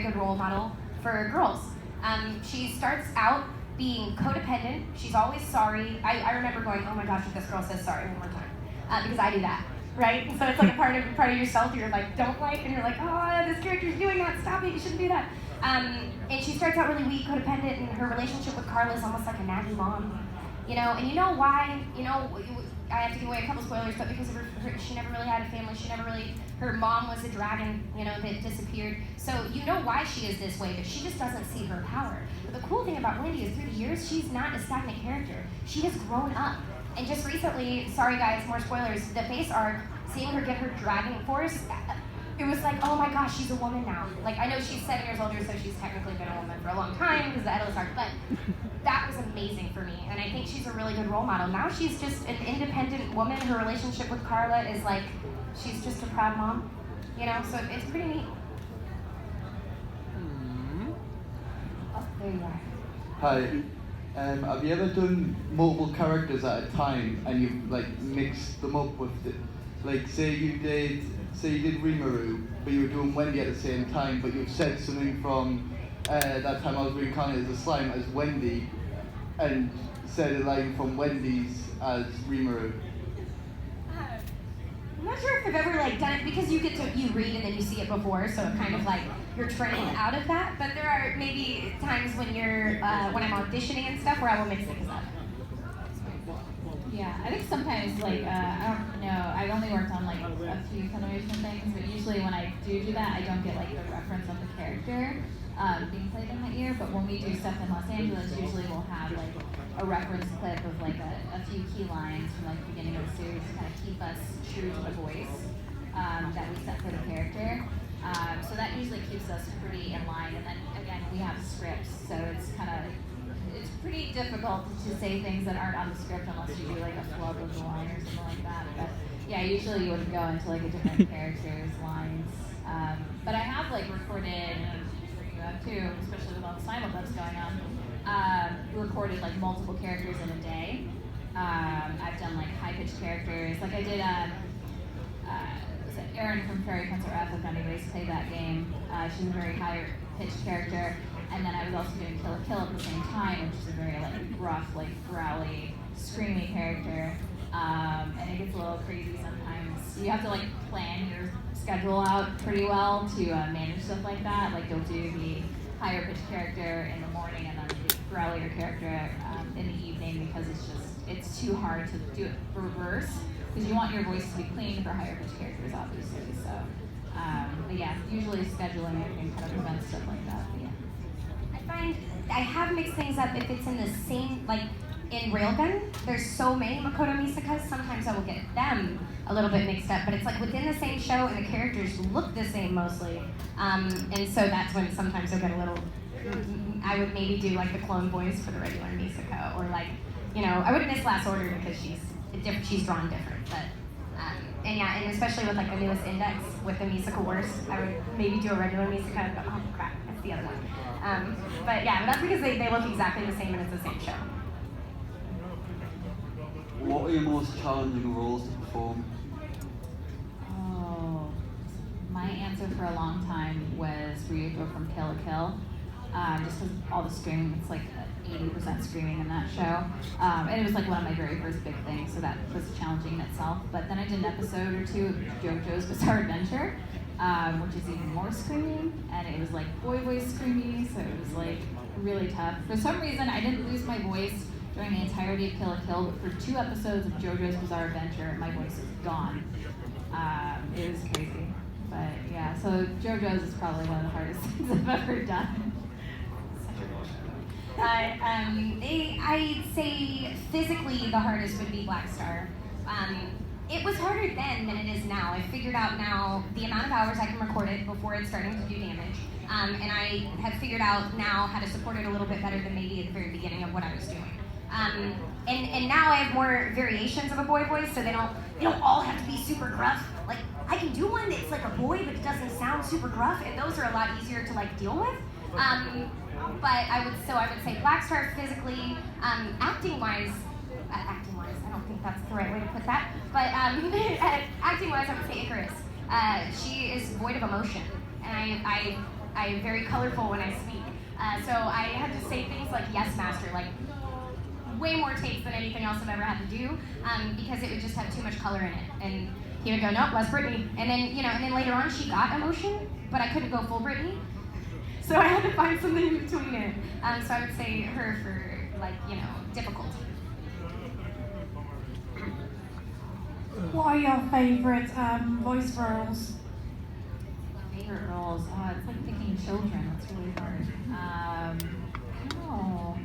good role model for girls. She starts out being codependent. She's always sorry. I remember going, oh my gosh, if this girl says sorry one more time, because I do that, right? So it's like a part of yourself you're like don't like, and you're like, oh, this character's doing that. Stop it. You shouldn't do that. And she starts out really weak, codependent, and her relationship with Carla is almost like a naggy mom. And you know why? I have to give away a couple spoilers, but because of she never really had a family. Her mom was a dragon, that disappeared. So you know why she is this way, but she just doesn't see her power. But the cool thing about Wendy is through the years, she's not a stagnant character. She has grown up. And just recently, sorry guys, more spoilers, the face arc, seeing her get her dragon force, it was like, oh my gosh, she's a woman now. Like, I know she's 7 years older, so she's technically been a woman for a long time because the Atlas arc, but that was amazing for me. And I think she's a really good role model. Now she's just an independent woman. Her relationship with Carla is like, she's just a proud mom. So it's pretty neat. Oh, there you are. Hi. Have you ever done multiple characters at a time and you've mixed them up with it? Like say you did Rimuru, but you were doing Wendy at the same time, but you've said something from that time I was reincarnated as a slime as Wendy, and said a line from Wendy's as Rimuru. I'm not sure if I've ever done it because you read and then you see it before, so it kind of you're trained out of that. But there are maybe times when when I'm auditioning and stuff where I will mix things up. Yeah, I think sometimes I don't know. I've only worked on a few Funimation things, but usually when I do that, I don't get the reference of the character being played in my ear. But when we do stuff in Los Angeles, usually we'll have a reference clip of a few key lines from the beginning of the series to kind of keep us true to the voice that we set for the character. So that usually keeps us pretty in line. And then again, we have scripts, so it's pretty difficult to say things that aren't on the script unless you do a flub of the line or something like that. But yeah, usually you would go into a different character's lines. But I have recorded, and I'm sure you have too, especially with all the simulclips going on, recorded multiple characters in a day. I've done high-pitched characters. I did was it Erin from Fairy Pencil F, if anybody's played that game. She's a very high-pitched character. And then I was also doing Kill la Kill at the same time, which is a very gruff, growly, screamy character. And it gets a little crazy sometimes. You have to plan your schedule out pretty well to manage stuff like that. You'll do the higher pitched character in the morning and then the growlier character in the evening because it's too hard to do it reverse because you want your voice to be clean for higher pitched characters, obviously. So, but yeah, usually scheduling I think kind of prevents stuff like that. But yeah. I have mixed things up if it's in the same, in Railgun, there's so many Makoto Misakas, sometimes I will get them a little bit mixed up, but it's within the same show and the characters look the same mostly. And so that's when sometimes I'll get a little, I would maybe do the clone voice for the regular Misaka, or I wouldn't miss Last Order because she's drawn different, but, and yeah, and especially with the newest index with the Misaka Wars, I would maybe do a regular Misaka and go, oh crap, that's the other one. But yeah, that's because they look exactly the same and it's the same show. What are your most challenging roles to perform? Oh, my answer for a long time was Ryuko from Kill la Kill. Just because all the screaming, it's 80% screaming in that show. And it was one of my very first big things, so that was challenging in itself. But then I did an episode or two of JoJo's Bizarre Adventure, which is even more screaming, and it was boy voice screaming, so it was really tough. For some reason, I didn't lose my voice during the entirety of Kill la Kill, but for 2 episodes of JoJo's Bizarre Adventure, my voice was gone. It was crazy. But yeah, so JoJo's is probably one of the hardest things I've ever done. I'd say physically the hardest would be Black Star. It was harder then than it is now. I figured out now the amount of hours I can record it before it's starting to do damage. And I have figured out now how to support it a little bit better than maybe at the very beginning of what I was doing. And now I have more variations of a boy voice, so they don't all have to be super gruff. I can do one that's a boy, but it doesn't sound super gruff, and those are a lot easier to deal with. But I would say Black Star physically, acting-wise, I don't think that's the right way to put that, but acting-wise, I would say Icarus. She is void of emotion, and I'm very colorful when I speak. So I had to say things like yes, master, like way more takes than anything else I've ever had to do, because it would just have too much color in it. And he would go, nope, less Brittney. And then, and then later on she got emotion, but I couldn't go full Brittney. So I had to find something in between it. So I would say her for, like, difficult. What are your favourite voice roles? Favorite roles? Oh, it's like picking children. That's really hard. I don't know.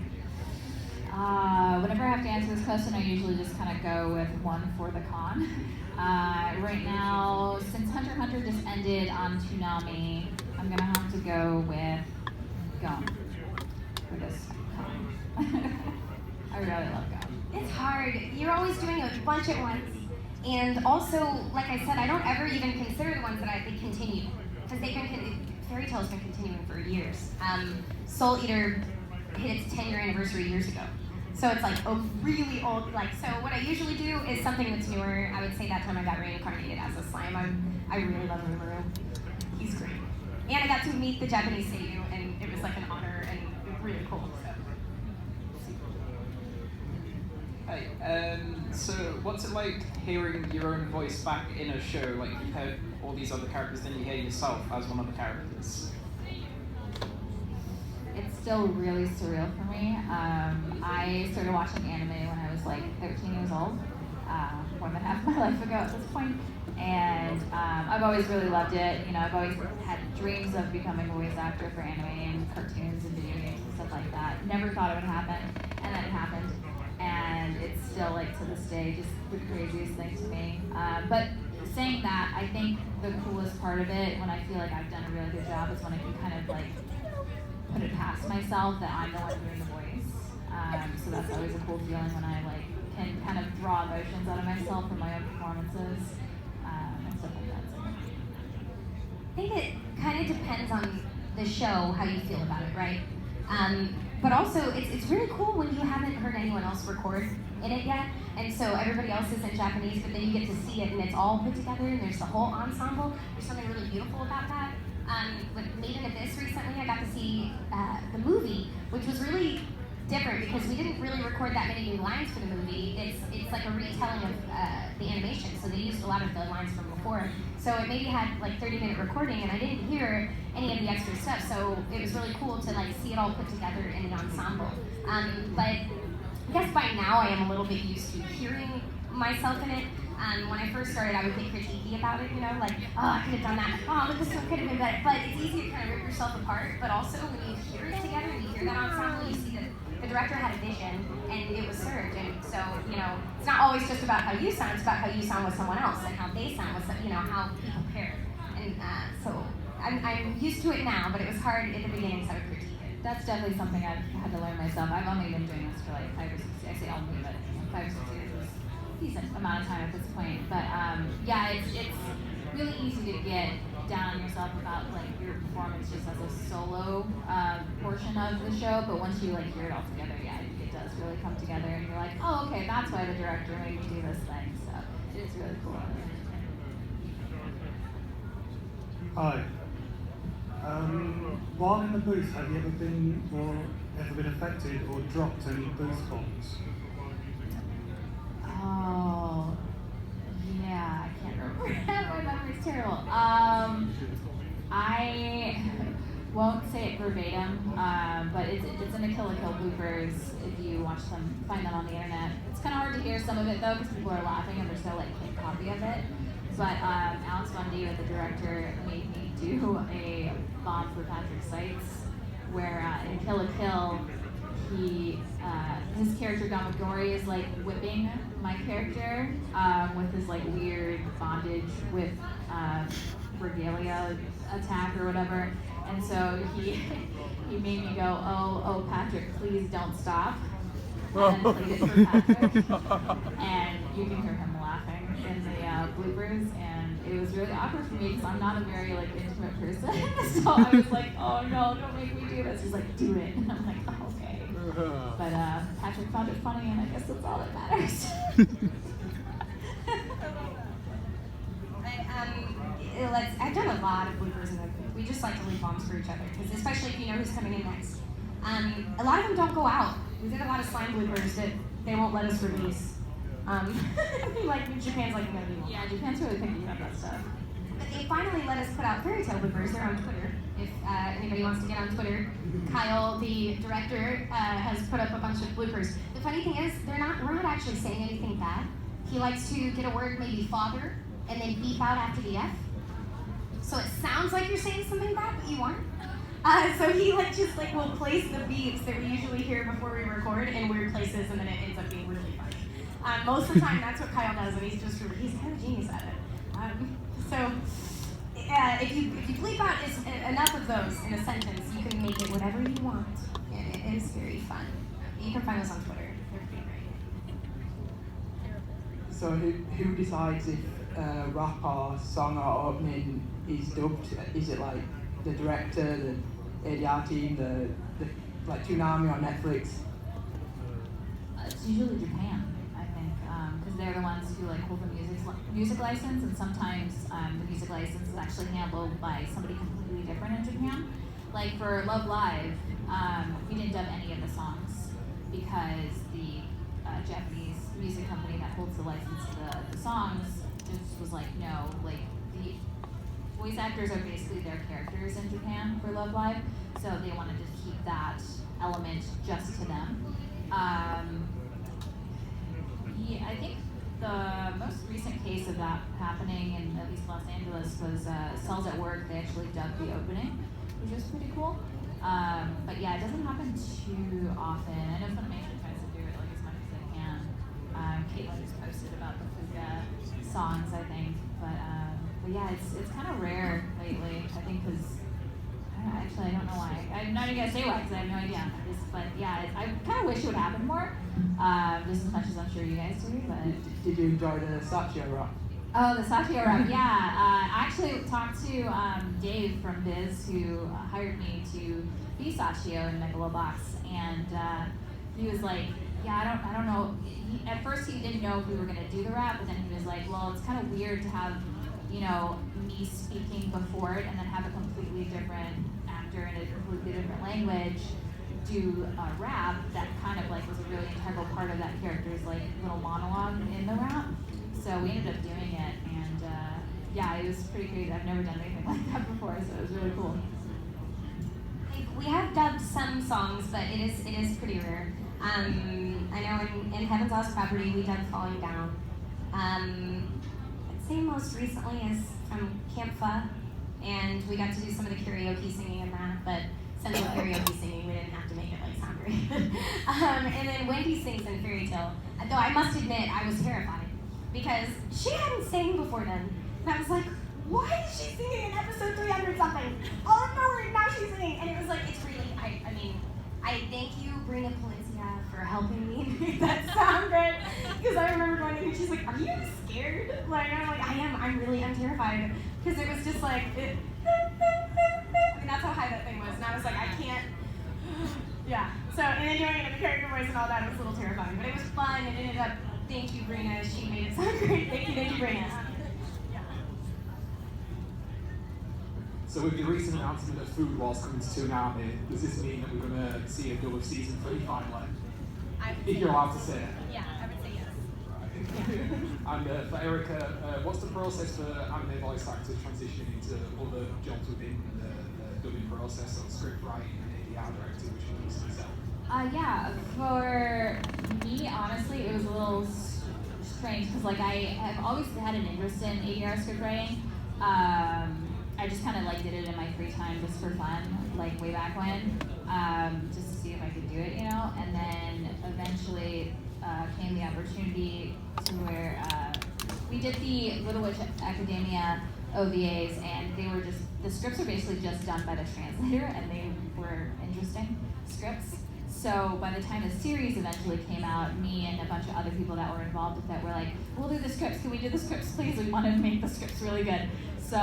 Whenever I have to answer this question, I usually just kind of go with one for the con. Right now, since Hunter x Hunter just ended on Toonami, I'm gonna have to go with Gum for this con. I really love Gum. It's hard. You're always doing a bunch at once. And also, like I said, I don't ever even consider the ones that they continue. Because Fairy Tale's been continuing for years. Soul Eater hit its 10-year anniversary years ago. So it's like a really old, so what I usually do is something that's newer. I would say that time I got reincarnated as a slime. I really love Rimuru. He's great. And I got to meet the Japanese Seiyu, and it was like an honor and really cool. Hey, so what's it like hearing your own voice back in a show? Like, you've heard all these other characters, then you hear yourself as one of the characters. It's still really surreal for me. I started watching anime when I was like 13 years old, more than half my life ago at this point. And I've always really loved it. I've always had dreams of becoming a voice actor for anime and cartoons and video games and stuff like that. Never thought it would happen, and then it happened. And it's still, like, to this day, just the craziest thing to me. But saying that, I think the coolest part of it, when I feel like I've done a really good job, is when I can kind of, like, put it past myself that I'm the one doing the voice. So that's always a cool feeling when I, like, can kind of draw emotions out of myself from my own performances and stuff like that. So. I think it kind of depends on the show, how you feel about it, right? But also, it's really cool when you haven't heard anyone else record in it yet, and so everybody else is in Japanese, but then you get to see it and it's all put together and there's the whole ensemble. There's something really beautiful about that. With Maiden Abyss recently, I got to see the movie, which was really different because we didn't really record that many new lines for the movie. It's like a retelling of the animation, so they used a lot of the lines from before. So it maybe had like 30-minute recording, and I didn't hear any of the extra stuff. So it was really cool to like see it all put together in an ensemble. But I guess by now I am a little bit used to hearing myself in it. When I first started, I would get critiquey about it, like, oh, I could have done that. Oh, but this one could have been better. But it's easy to kind of rip yourself apart. But also, when you hear it together and you hear that ensemble, you see that the director had a vision and it was served. And so, it's not always just about how you sound. It's about how you sound with someone else and how they sound with, how people pair. And so I'm used to it now, but it was hard at the beginning, so I would critique it. That's definitely something I've had to learn myself. I've only been doing this for like 5 or 6 years. I say only, but 5 or 6 years is a decent amount of time at this point. But yeah, it's really easy to get down on yourself about like your performance just as a solo portion of the show. But once you like hear it all together, yeah, it does really come together, and you're like, oh, okay, that's why the director made me do this thing. So it's really cool. Hi. While in the booth, have you ever been affected or dropped any booth bombs? Oh, yeah, I can't remember. My memory's terrible. I won't say it verbatim, but it's in the Kill la Kill bloopers. If you watch them, find them on the internet. It's kind of hard to hear some of it though, because people are laughing and there's no like hit copy of it. But Alex Wendy, the director, made me do a bomb for Patrick Seitz, where in Kill la Kill, his character Gamadori is like whipping my character with his like weird bondage with regalia attack or whatever, and so he made me go, oh Patrick, please don't stop, and then played it for Patrick, and you can hear him laughing in the bloopers, and it was really awkward for me because I'm not a very like intimate person, so I was like, oh no, don't make me do this. He's like, do it, and I'm like, oh, okay. But Patrick found it funny, and I guess that's all that matters. I've done a lot of bloopers, and We just like to leave bombs for each other, because especially if you know who's coming in next. A lot of them don't go out. We did a lot of slime bloopers that they won't let us release. Like Japan's like gonna be one. Yeah, Japan's really picky about that stuff. But they finally let us put out fairy tale bloopers. They're on Twitter. If anybody wants to get on Twitter, Kyle, the director, has put up a bunch of bloopers. The funny thing is, we're not actually saying anything bad. He likes to get a word, maybe father, and then beep out after the F. So it sounds like you're saying something bad, but you aren't. So he will place the beeps that we usually hear before we record in weird places, and then it ends up being really funny. Most of the time, that's what Kyle does, and he's kind of a genius at it. So if you bleep out enough of those in a sentence, you can make it whatever you want, and it is very fun. You can find us on Twitter. They're pretty great. So who decides if rap or song or opening is dubbed? Is it like the director, the ADR team, the like Toonami or Netflix? It's usually Japan, I think, because they're the ones who like hold the music license, and sometimes the music license is actually handled by somebody completely different in Japan. Like for Love Live, we didn't dub any of the songs because the Japanese music company that holds the license to the songs just was like, no, like the voice actors are basically their characters in Japan for Love Live, so they wanted to keep that element just to them. Yeah, I think the most recent case of that happening in at least Los Angeles was Cells at Work. They actually dubbed the opening, which was pretty cool. But yeah, it doesn't happen too often. I know Funimation tries to do it like as much as they can. Caitlin just posted about the Fuga songs, I think. But yeah, it's kind of rare lately. I think because I don't know why. I'm not even gonna say why because I have no idea. But yeah, I kind of wish it would happen more. Just as much as I'm sure you guys do. But Did you enjoy the Sachio rap? oh, the Sachio rap, yeah. I actually talked to Dave from Biz, who hired me to be Sachio in Megalobox, and he was like, yeah, I don't know. At first he didn't know if we were gonna do the rap, but then he was like, well, it's kind of weird to have, you know, me speaking before it and then have a completely different actor in a completely different language do a rap that kind of like was a really integral part of that character's like little monologue in the rap. So we ended up doing it, and yeah, it was pretty crazy. I've never done anything like that before, so it was really cool. We have dubbed some songs, but it is pretty rare. I know in Heaven's Lost Property we dubbed Falling Down. I'd say most recently is from Camp Pho, and we got to do some of the karaoke singing in that, but since the karaoke singing, we didn't have to make it like sound great. And then Wendy sings in Fairy Tale, though I must admit I was terrified because she hadn't sang before then, and I was like, why is she singing in episode 300 something? All of nowhere, now she's singing, and it was like, it's really, I thank you, Brittney Karbowski, for helping me make that sound good, because I remember going in and she's like, are you scared? Like, I'm like, I'm terrified, because it was just like, that's how high that thing was, and I was like, I can't, yeah. So, and then doing it in the character voice and all that, it was a little terrifying, but it was fun. It ended up, thank you, Brina, she made it sound great. Thank you, Brina. So with the recent announcement of Food Wars coming to Toonami, does this mean that we're going to see a dub of season 3 finally? If you're allowed to say it. Yeah, I would say yes. Right. And for Erica, what's the process for anime voice actors transitioning into other jobs within the dubbing process, so script writing and ADR directing, which you used yourself? Yeah, for me, honestly, it was a little strange because like I have always had an interest in ADR script writing. I just kind of like did it in my free time just for fun, like way back when, just to see if I could do it, you know. And then eventually came the opportunity to where we did the Little Witch Academia OVAs, and they were just, the scripts are basically just done by the translator, and they were interesting scripts. So by the time the series eventually came out, me and a bunch of other people that were involved with it were like, we'll do the scripts, can we do the scripts please? We want to make the scripts really good. So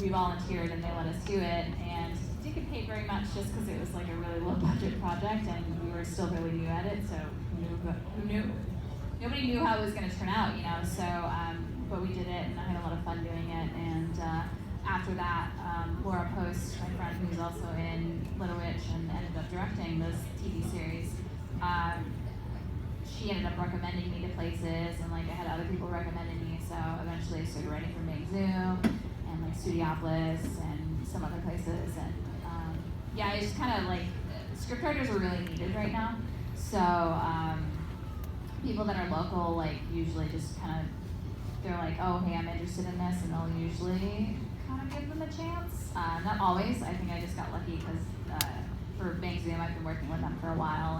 we volunteered and they let us do it, and didn't get paid very much just because it was like a really low budget project and we were still really new at it, so who knew? Nobody knew how it was going to turn out, you know, so, but we did it and I had a lot of fun doing it, and after that, Laura Post, my friend who's also in Little Witch and ended up directing this TV series, she ended up recommending me to places, and like I had other people recommending me, so eventually I started writing for Make Zoom and like Studiopolis and some other places, and yeah, I just kind of like, scriptwriters are really needed right now, so people that are local like usually just kind of, they're like, oh hey, I'm interested in this, and they'll usually kind of give them a chance. Not always. I think I just got lucky because for Bank Zoom, I've been working with them for a while,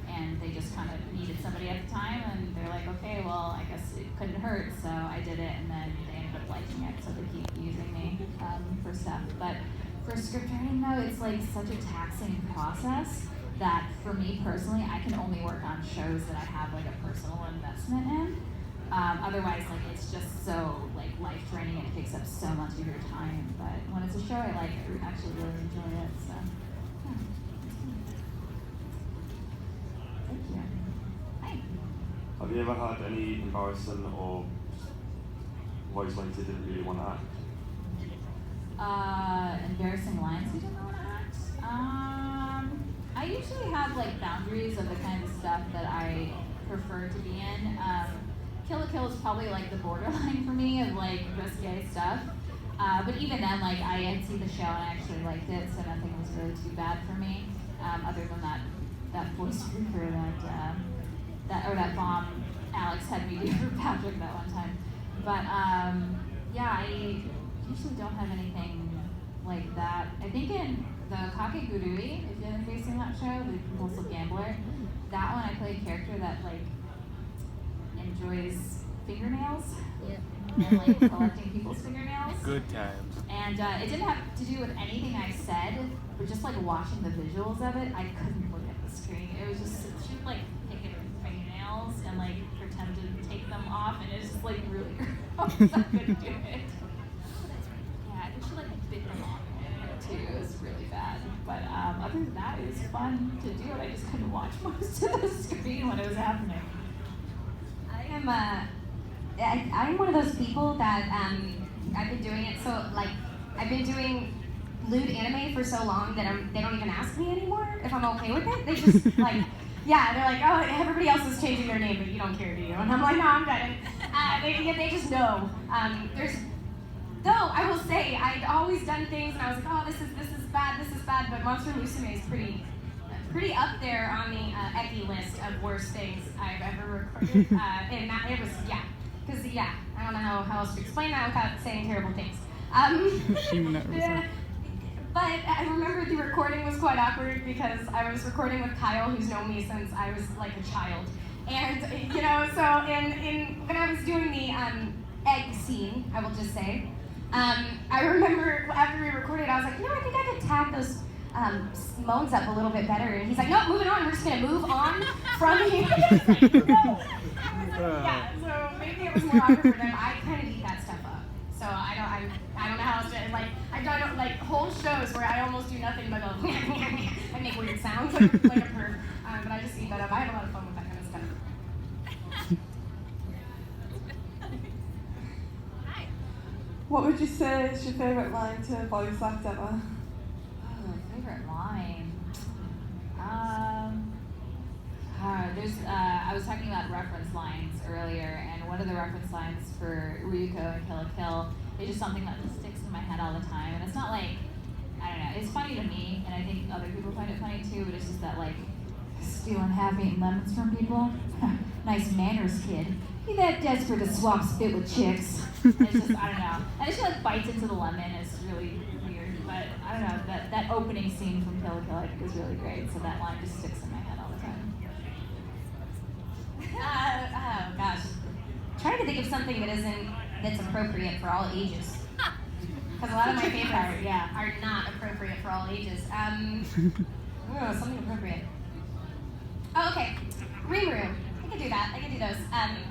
and they just kind of needed somebody at the time, and they're like, okay, well, I guess it couldn't hurt, so I did it, and then they ended up liking it, so they keep using me for stuff. But for script writing, though, it's like such a taxing process that for me personally, I can only work on shows that I have like a personal investment in. Otherwise, like it's just so like life-draining and it takes up so much of your time. But when it's a show I like, I actually really enjoy it. So, yeah. Thank you. Hi. Have you ever had any embarrassing or voice lines you didn't really want to act? Embarrassing lines you didn't want to act? I usually have like boundaries of the kind of stuff that I prefer to be in. Kill la Kill is probably like the borderline for me of like risque stuff. But even then, like I had seen the show and I actually liked it, so nothing was really too bad for me. Other than that voice freaker that bomb Alex had me do for Patrick that one time. But yeah, I usually don't have anything like that. I think in the Kakegurui, if you've ever seen that show, the compulsive gambler, that one I play a character that like enjoys fingernails and like collecting people's fingernails. Good times. And it didn't have to do with anything I said, but just like watching the visuals of it, I couldn't look at the screen. It was just, she would like pick at her fingernails and like pretend to take them off, and it was just like really gross. I couldn't do it. Yeah, I think she like bit them off too. It was really bad. But other than that, it was fun to do it. I just couldn't watch most of the screen when it was happening. I'm one of those people that I've been doing it I've been doing lewd anime for so long that they don't even ask me anymore if I'm okay with it. They just like, yeah, they're like, oh, everybody else is changing their name, but you don't care, do you? And I'm like, no, I'm good. They just know. Though I will say, I'd always done things and I was like, oh, this is bad, but Monster Musume is pretty up there on the Eki list of worst things I've ever recorded. And that, it was, yeah. Because, yeah, I don't know how else to explain that without saying terrible things. But I remember the recording was quite awkward because I was recording with Kyle, who's known me since I was like a child. And, you know, so when I was doing the egg scene, I will just say, I remember after we recorded, I was like, I think I could tag those moans up a little bit better. And he's like, no, moving on, we're just going to move on from here. Like, no. Yeah, so maybe it was more awkward for them. I kind of eat that stuff up. So I don't know how else to, like, I've done like whole shows where I almost do nothing but go, I make weird sounds like a perv. But I just eat that up. I have a lot of fun with that kind of stuff. Hi. What would you say is your favourite line to voice act ever? Favorite line? I was talking about reference lines earlier, and one of the reference lines for Ryuko and Kill la Kill is just something that just sticks in my head all the time. And it's not like, I don't know, it's funny to me, and I think other people find it funny too, but it's just that like, stealing half-eaten lemons from people? Nice manners, kid. You that desperate to swap spit with chicks? And it's just, I don't know. And it just like bites into the lemon. It's really weird, but I don't know, that opening scene from Kill la Kill I think is really great, so that line just sticks in my head all the time. Oh gosh. Trying to think of something that's appropriate for all ages. Because a lot of my favorites are not appropriate for all ages. Something appropriate. Oh, okay. Rimuru. I could do that. I could do those.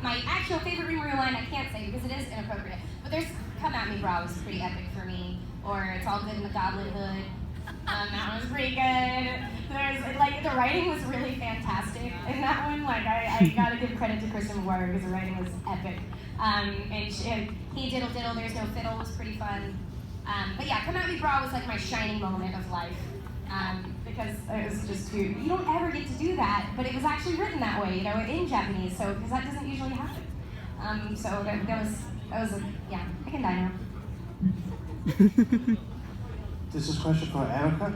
My actual favorite Rimuru line I can't say because it is inappropriate. But there's Come At Me Bra was pretty epic for me. Or It's All Good in the Goblin Hood. That was pretty good. There's like the writing was really fantastic in that one. Like I gotta give credit to Christian McGuire because the writing was epic. And He Diddle Diddle, There's No Fiddle was pretty fun. But yeah, Konami Bra was like my shining moment of life. Because it was just too, you don't ever get to do that, but it was actually written that way, in Japanese, so, because that doesn't usually happen. So that was yeah, I can die now. This is a question for Erica.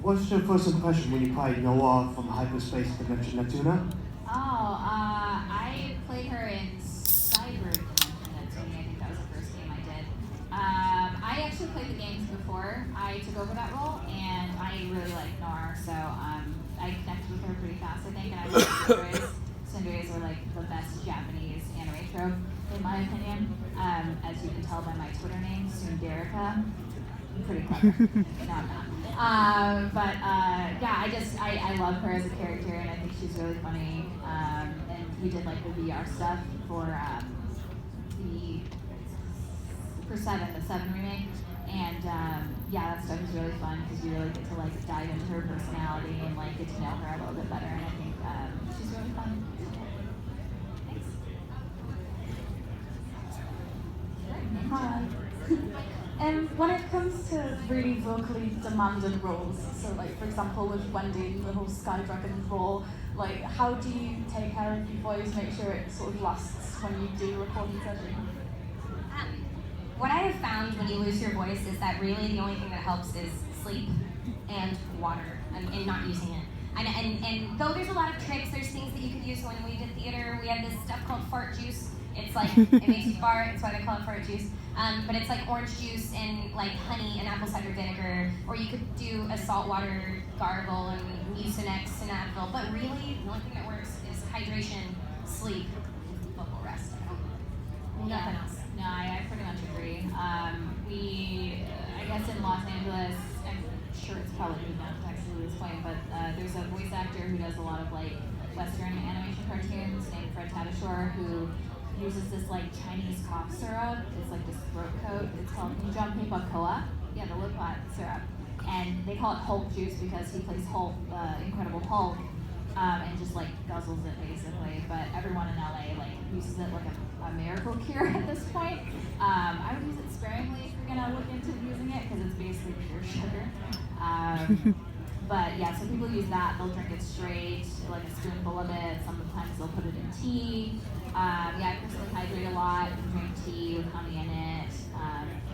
What's your first impression when you played Noah from Hyperspace Dimension Neptuna? I played her in Cyber Dimension Neptuna. I think that was the first game I did. I actually played the games before I took over that role, and I really like Noir, so I connected with her pretty fast, I think, and I love Tsunderes. Tsunderes are like the best Japanese anime trope, in my opinion. As you can tell by my Twitter name, Tsunderica. I'm pretty clever. No, I'm not. But yeah, I love her as a character, and I think she's really funny. And we did like the VR stuff for the 7 remake, and yeah, that stuff is really fun because you really get to like dive into her personality and like get to know her a little bit better, and I think she's really fun. Thanks. Hi. When it comes to really vocally demanded roles, so like for example with Wendy, the whole Sky Dragon role, like how do you take care of your voice, make sure it sort of lasts when you do recording session? What I have found when you lose your voice is that really the only thing that helps is sleep and water and not using it. And though there's a lot of tricks, there's things that you could use. When we did theater, we had this stuff called fart juice. It's like, it makes you fart, that's why they call it fart juice. But it's like orange juice and like honey and apple cider vinegar, or you could do a saltwater gargle and Mucinex and Advil. But really, the only thing that works is hydration, sleep, vocal rest. Nothing else. No, I pretty much agree. I guess in Los Angeles, I'm sure it's probably moved down to Texas at this point, but there's a voice actor who does a lot of like Western animation cartoons named Fred Tatasciore, who uses this like Chinese cough syrup. It's like this throat coat. It's called Koa. Yeah, the Loquat syrup. And they call it Hulk juice because he plays Hulk, Incredible Hulk, and just like guzzles it basically. But everyone in LA like uses it like a miracle cure at this point. I would use it sparingly if you're gonna look into using it because it's basically pure sugar. But yeah, so people use that. They'll drink it straight, like a spoonful of it. Sometimes they'll put it in tea. Yeah, I personally hydrate a lot and drink tea with honey in it.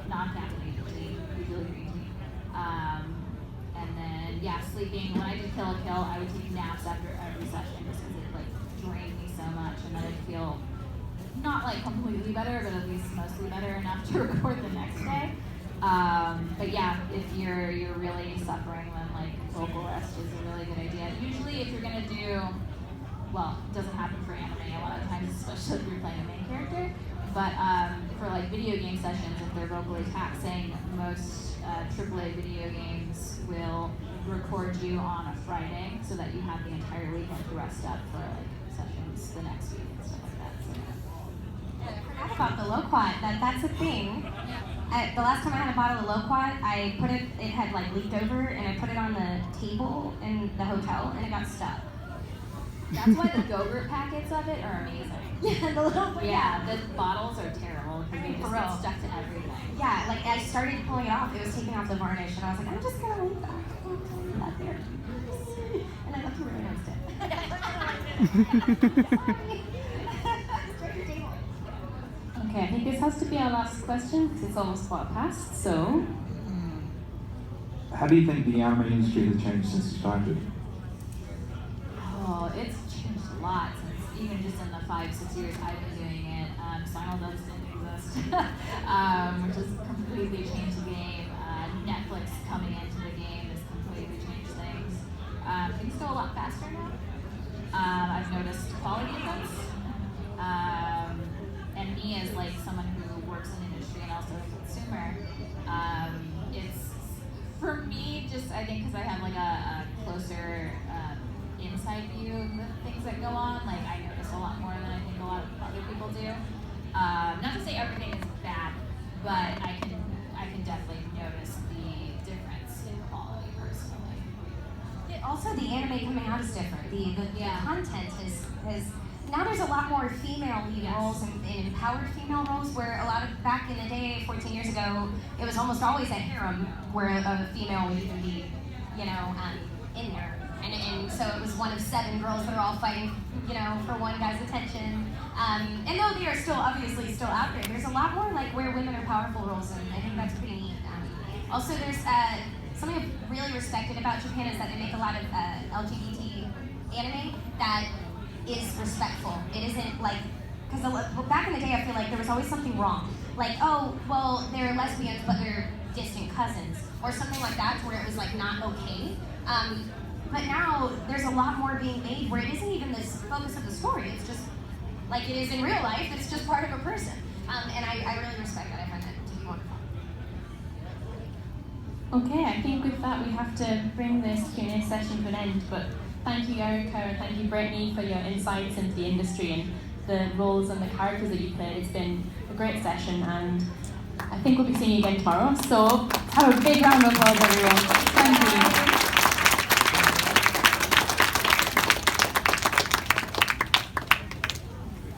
Non-caffeinated tea, usually green tea. And then yeah, sleeping. When I did Kill la Kill, I would take naps after every session just because it like drained me so much, and then I'd feel not like completely better, but at least mostly better enough to record the next day. But yeah, if you're really suffering, then like vocal rest is a really good idea. Usually, if you're gonna do, well, it doesn't happen for anime a lot of times, especially if you're playing a main character. But for like video game sessions, if they're vocally taxing, most AAA video games will record you on a Friday so that you have the entire weekend to rest up for like sessions the next week and stuff like that. So, yeah. I forgot about the Loquat. That's a thing. The last time I had a bottle of Loquat, I put it had like leaked over, and I put it on the table in the hotel, and it got stuck. That's why the Go-Gurt packets of it are amazing. Yeah, the little yeah, the bottles are terrible because they just real. get stuck to everything. Yeah, like I started pulling it off. It was taking off the varnish, and I was like, I'm just gonna leave that there. And I left it really nice. Okay, I think this has to be our last question because it's almost 1:15. So, how do you think the anime industry has changed since you started? Oh, it's changed a lot since even just in the 5-6 years I've been doing it. Simuldubs didn't exist, which has completely changed the game. Netflix coming into the game has completely changed things. Things go a lot faster now. I've noticed quality difference. And me as like someone who works in the industry and also a consumer, it's for me just I think because I have like a closer inside view of the things that go on. Like I notice a lot more than I think a lot of other people do. Not to say everything is bad, but I can definitely notice the difference in quality personally. Also, the anime coming out is different. The content has now there's a lot more female lead roles and empowered female roles, where a lot of, back in the day, 14 years ago, it was almost always a harem where a female would even be, in there. And so it was one of 7 girls that are all fighting, for one guy's attention. And though they are still obviously still out there's a lot more like where women are powerful roles, and I think that's pretty neat. Also, there's something I've really respected about Japan is that they make a lot of LGBT anime that is respectful. It isn't like, because back in the day I feel like there was always something wrong. Like, oh, well, they're lesbians but they're distant cousins, or something like that, where it was like not okay. But now there's a lot more being made where it isn't even the focus of the story. It's just like it is in real life. It's just part of a person. And I really respect that. I find that to be wonderful. Okay, I think with that we have to bring this Q&A session to an end, but thank you Erica and thank you Brittney for your insights into the industry and the roles and the characters that you played. It's been a great session, and I think we'll be seeing you again tomorrow, so have a big round of applause everyone. Thank you.